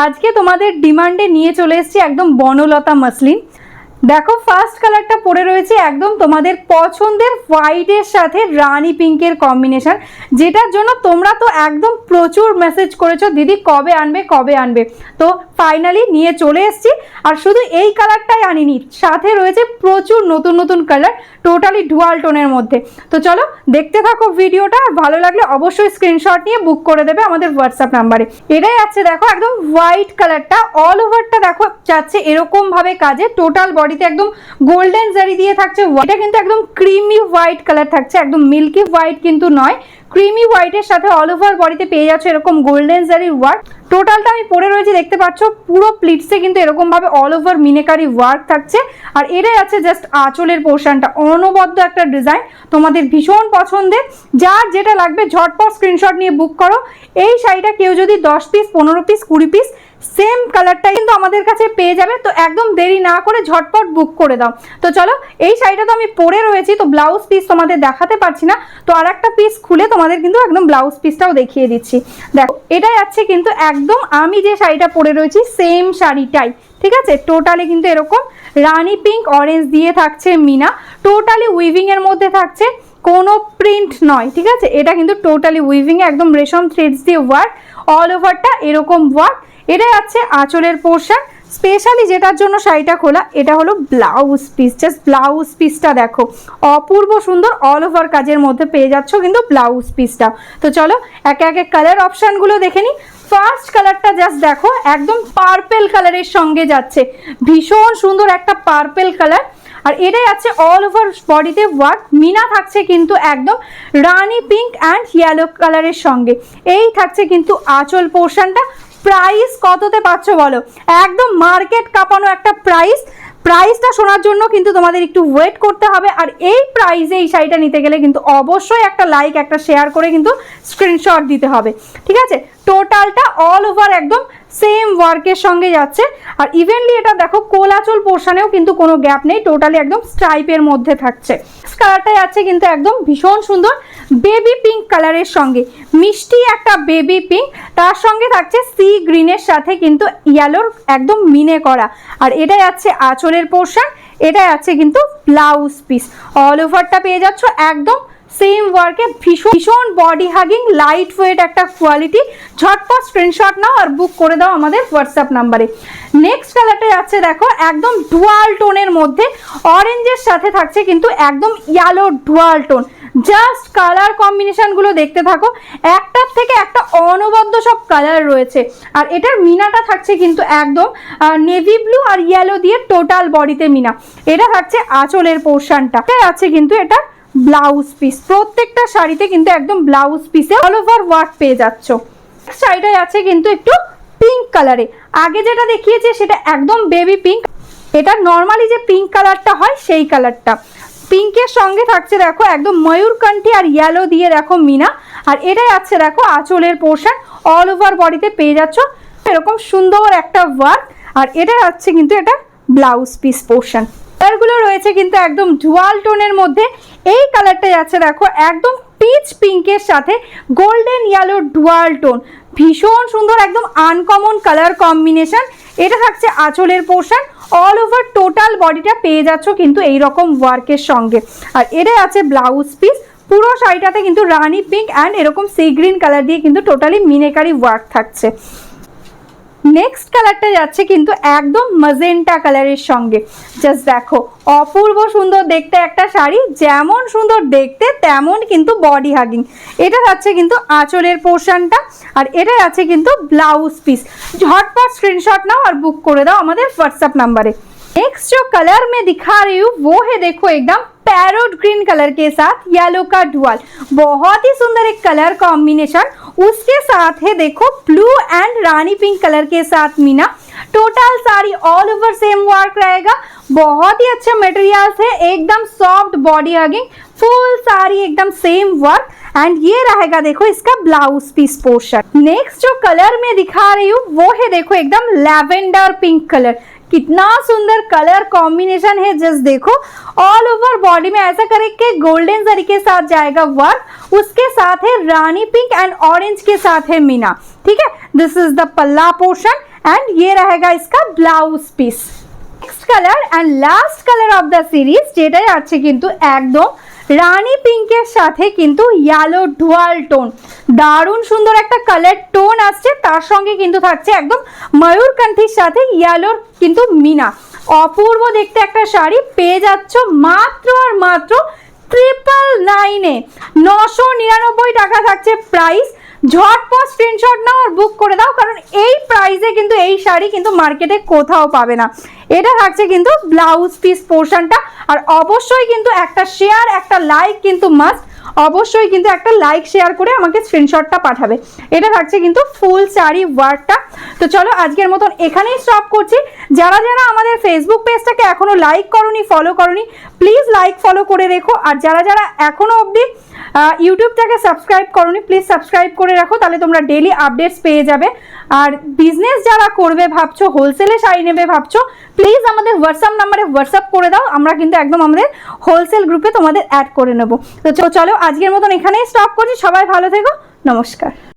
আজকে তোমাদের ডিমান্ডে নিয়ে চলে এসেছি একদম বনলতা মসলিন। দেখো ফার্স্ট কালারটা পরে রয়েছে একদম তোমাদের পছন্দের হোয়াইটের সাথে রানী পিঙ্কের কম্বিনেশন, যেটার জন্য তোমরা তো একদম প্রচুর মেসেজ করেছো দিদি কবে আনবে কবে আনবে। তো ফাইনালি নিয়ে চলে এসেছি। আর শুধু এই কালারটাই আনিনি, সাথে রয়েছে প্রচুর নতুন নতুন কালার, টোটালি ডুয়াল টোনের মধ্যে। তো চলো দেখতে থাকো ভিডিওটা, আর ভালো লাগলে অবশ্যই স্ক্রিনশট নিয়ে বুক করে দেবে আমাদের হোয়াটসঅ্যাপ নাম্বারে। এটাই আছে দেখো একদম হোয়াইট কালারটা, অল ওভারটা দেখো যাচ্ছে এরকম ভাবে কাজে, টোটাল বডিতে একদম গোল্ডেন জারি দিয়ে থাকছে। এটা কিন্তু একদম ক্রিমি হোয়াইট কালার থাকছে, একদম মিল্কি হোয়াইট কিন্তু নয়, ক্রিমি হোয়াইটের সাথে অল ওভার বডিতে পেয়ে যাচ্ছে এরকম গোল্ডেন জারি ওয়ার্ক। টোটালটা আমি পরে রয়েছে দেখতে পাচ্ছ, পুরো প্লিটসে কিন্তু এরকম ভাবে অল ওভার মিনেকারি ওয়ার্ক থাকছে। আর এটাই আছে জাস্ট আঁচলের পোর্শনটা, অনবদ্য একটা ডিজাইন, তোমাদের ভীষণ পছন্দের। যার যেটা লাগবে ঝটপট স্ক্রিনশট নিয়ে বুক করো। এই শাড়িটা কেউ যদি 10 পিস 15 পিস 20 পিস সেম কালারটা কিন্তু আমাদের কাছে পেয়ে যাবে। তো একদম দেরি না করে ঝটপট বুক করে দাও। তো চলো, এই শাড়িটা তো আমি পরে রয়েছি, তো ব্লাউজ পিস তোমাদের দেখাতে পারছি না, তো আর একটা পিস খুলে তোমাদের কিন্তু একদম ব্লাউজ পিসটাও দেখিয়ে দিচ্ছি। দেখো এটাই আছে কিন্তু একদম আমি যে শাড়িটা পরে রয়েছি সেম শাড়িটাই, ঠিক আছে। টোটালি কিন্তু এরকম রানী পিঙ্ক অরেঞ্জ দিয়ে থাকছে মিনা, টোটালি উইভিং এর মধ্যে থাকছে, কোনো প্রিন্ট নয়, ঠিক আছে। এটা কিন্তু টোটালি উইভিং এ একদম রেশম থ্রেডস দিয়ে ওয়ার্ক, অল ওভারটা এরকম ওয়ার্ক। এটা আছে আঁচলের পোর্শন। স্পেশালি যেটার জন্য শাড়িটা খোলা এটা হলো ব্লাউজ পিস, জাস্ট ব্লাউজ পিসটা দেখো অপূর্ব সুন্দর, অল ওভার কাজের মধ্যে পেয়ে যাচ্ছ কিন্তু ব্লাউজ পিসটা। তো চলো একে একে কালার অপশানগুলো দেখে নিই। ফার্স্ট কালারটা জাস্ট দেখো একদম পার্পেল কালারের সঙ্গে যাচ্ছে, ভীষণ সুন্দর একটা পার্পেল কালার। আর এটাই আছে অল ওভার বডিতে ওয়ার্ক, মিনা থাকছে কিন্তু একদম রানী পিঙ্ক অ্যান্ড ইয়েলো কালারের সঙ্গে। এই থাকছে কিন্তু আঁচল পোর্শনটা। প্রাইস কততে পাচ্ছ বলো, একদম মার্কেট কাঁপানো একটা প্রাইস। প্রাইসটা শোনার জন্য কিন্তু তোমাদের একটু ওয়েট করতে হবে। আর এই প্রাইসে এই শাড়িটা নিতে গেলে কিন্তু অবশ্যই একটা লাইক একটা শেয়ার করে কিন্তু স্ক্রিনশট দিতে হবে, ঠিক আছে। টোটালটা অল ওভার একদম সেম ওয়ার্কের সঙ্গে যাচ্ছে। আর ইভেনলি এটা দেখো কোলাচল পোর্শনেও কিন্তু কোনো গ্যাপ নেই, টোটালি একদম স্ট্রাইপের মধ্যে থাকছে। কালারটাই আছে কিন্তু একদম ভীষণ সুন্দর বেবি পিঙ্ক কালারের সঙ্গে, মিষ্টি একটা বেবি পিঙ্ক, তার সঙ্গে থাকছে সি গ্রিনের সাথে কিন্তু ইয়েলোর একদম মিনে করা। আর এটাই আছে আঁচলের পোর্শন, এটাই আছে কিন্তু ব্লাউজ পিস, অল ওভারটা পেয়ে যাচ্ছ একদম সেম ওয়ার্কে, ভীষণ বডি হাগিং লাইট ওয়েট একটা কোয়ালিটি। ঝটপট স্ক্রিনশট নাও আর বুক করে দাও আমাদের হোয়াটসঅ্যাপ নাম্বারে। নেক্সট কালারটা যাচ্ছে দেখো একদম ডুয়াল টোনের মধ্যে, অরেঞ্জের সাথে থাকছে কিন্তু একদম yellow dual tone. Just colour কম্বিনেশনগুলো দেখতে থাকো, একটার থেকে একটা অনবদ্য সব কালার রয়েছে। আর এটার মিনাটা থাকছে কিন্তু একদম নেভি ব্লু আর ইয়েলো দিয়ে টোটাল বডিতে মিনা। এটা থাকছে আঁচলের পোর্শনটা, আছে কিন্তু এটা ব্লাউজ পিস, প্রত্যেকটা শাড়িতে কিন্তু একদম ব্লাউজ পিসে অল ওভার ওয়ার্ক পেয়ে যাচ্ছ। শাড়িটাই আছে কিন্তু একটু পিঙ্ক কালারে, আগে যেটা দেখিয়েছে সেটা একদম বেবি পিঙ্ক, এটা নর্মালি যে পিঙ্ক কালারটা হয় সেই কালারটা। পিঙ্কের সঙ্গে থাকছে দেখো একদম ময়ূরকণ্ঠী আর ইয়েলো দিয়ে দেখো মিনা। আর এটাই আছে দেখো আঁচলের পোর্শন, অল ওভার বডিতে পেয়ে যাচ্ছ এরকম সুন্দর একটা ওয়ার্ক। আর এটা আছে কিন্তু এটা ব্লাউজ পিস পোর্শন। কালারগুলো রয়েছে কিন্তু একদম ডুয়াল টোনের মধ্যে। এই কালারটা যাচ্ছে দেখো একদম পিচ পিঙ্কের সাথে গোল্ডেন ইয়েলো ডুয়াল টোন, ভীষণ সুন্দর একদম আনকমন কালার কম্বিনেশন। এটা থাকছে আঁচলের পোর্শন, অল ওভার টোটাল বডিটা পেয়ে যাচ্ছ কিন্তু এইরকম ওয়ার্কের সঙ্গে। আর এটা আছে ব্লাউজ পিস, পুরো শাড়িটাতে কিন্তু রানী পিঙ্ক অ্যান্ড এরকম সি গ্রিন কালার দিয়ে কিন্তু টোটালি মিনেকারি ওয়ার্ক থাকছে। নেক্সট কালারটা যাচ্ছে কিন্তু একদম ম্যাজেন্টা কালারের সঙ্গে, জাস্ট দেখো অপূর্ব সুন্দর দেখতে একটা শাড়ি, যেমন সুন্দর দেখতে তেমন কিন্তু বডি হাগিং। এটা যাচ্ছে কিন্তু আঁচলের পোর্শনটা, আর এটা আছে কিন্তু ব্লাউজ পিস। ঝটপট स्क्रीनशॉट नाओ और बुक করে দাও আমাদের হোয়াটসঅ্যাপ নাম্বারে। नेक्स्ट जो कलर मैं दिखा रही हूँ वो है देखो एकदम पैरोट ग्रीन कलर के साथ येलो का डुअल, बहुत ही सुंदर एक कलर कॉम्बिनेशन। उसके साथ है देखो blue and Rani pink colour के साथ Meena. Total sari all over same work रहेगा, बहुत ही अच्छा मटेरियल है, एकदम soft body hugging, full sari एकदम सेम वर्क। एंड ये रहेगा देखो इसका ब्लाउज पीस पोर्शन। नेक्स्ट जो कलर मैं दिखा रही हूँ वो है देखो एकदम लैवेंडर पिंक कलर, कितना सुंदर कलर कॉम्बिनेशन है, जस्ट देखो ऑल ओवर बॉडी में ऐसा करके गोल्डन जरी के साथ जाएगा वर्क, उसके साथ है रानी पिंक एंड ऑरेंज के साथ है मीना, ठीक है। दिस इज द पल्ला पोर्शन एंड ये रहेगा इसका blouse piece. Next colour and last colour of the series যেটাই আছে কিন্তু একদম রানী পিঙ্কের সাথে কিন্তু ইয়েলো ডুয়াল টোন, দারুণ সুন্দর একটা কালার টোন আসছে, তার সঙ্গে কিন্তু থাকছে একদম ময়ূরকান্থির সাথে ইয়েলোর কিন্তু মিনা। অপূর্ব দেখতে একটা শাড়ি পেয়ে যাচ্ছ মাত্র আর মাত্র 999 999 টাকা থাকছে প্রাইস। ঝটপট স্ক্রিনশট নাও আর বুক করে দাও, কারণ এই প্রাইসে কিন্তু এই শাড়ি কিন্তু মার্কেটে কোথাও পাবে না। এটা থাকছে কিন্তু ব্লাউজ পিস পোর্শনটা। আর অবশ্যই কিন্তু একটা শেয়ার একটা লাইক কিন্তু মাস্ট, অবশ্যই কিন্তু একটা লাইক শেয়ার করে আমাকে স্ক্রিনশটটা পাঠাবে। এটা থাকছে কিন্তু ফুল শাড়ি ওয়ার্কটা। তো চলো আজকের মতন এখানেই স্টপ করছি। যারা যারা আমাদের ফেসবুক পেজটাকে এখনো লাইক করনি ফলো করনি প্লিজ লাইক ফলো করে রেখো, আর যারা যারা এখনো অবধি ইউটিউবটাকে সাবস্ক্রাইব করনি প্লিজ সাবস্ক্রাইব করে রাখো, তাহলে তোমরা ডেলি আপডেটস পেয়ে যাবে। আর বিজনেস যারা করবে ভাবছো, হোলসেলে শাড়ি নেবে ভাবছো, প্লিজ আমাদের হোয়াটসঅ্যাপ নাম্বারে হোয়াটসঅ্যাপ করে দাও, আমরা কিন্তু একদম আমাদের হোলসেল গ্রুপে তোমাদের অ্যাড করে নেবো। তো চলো আজকের মতন এখানেই স্টপ করছি। সবাই ভালো থেকো, নমস্কার।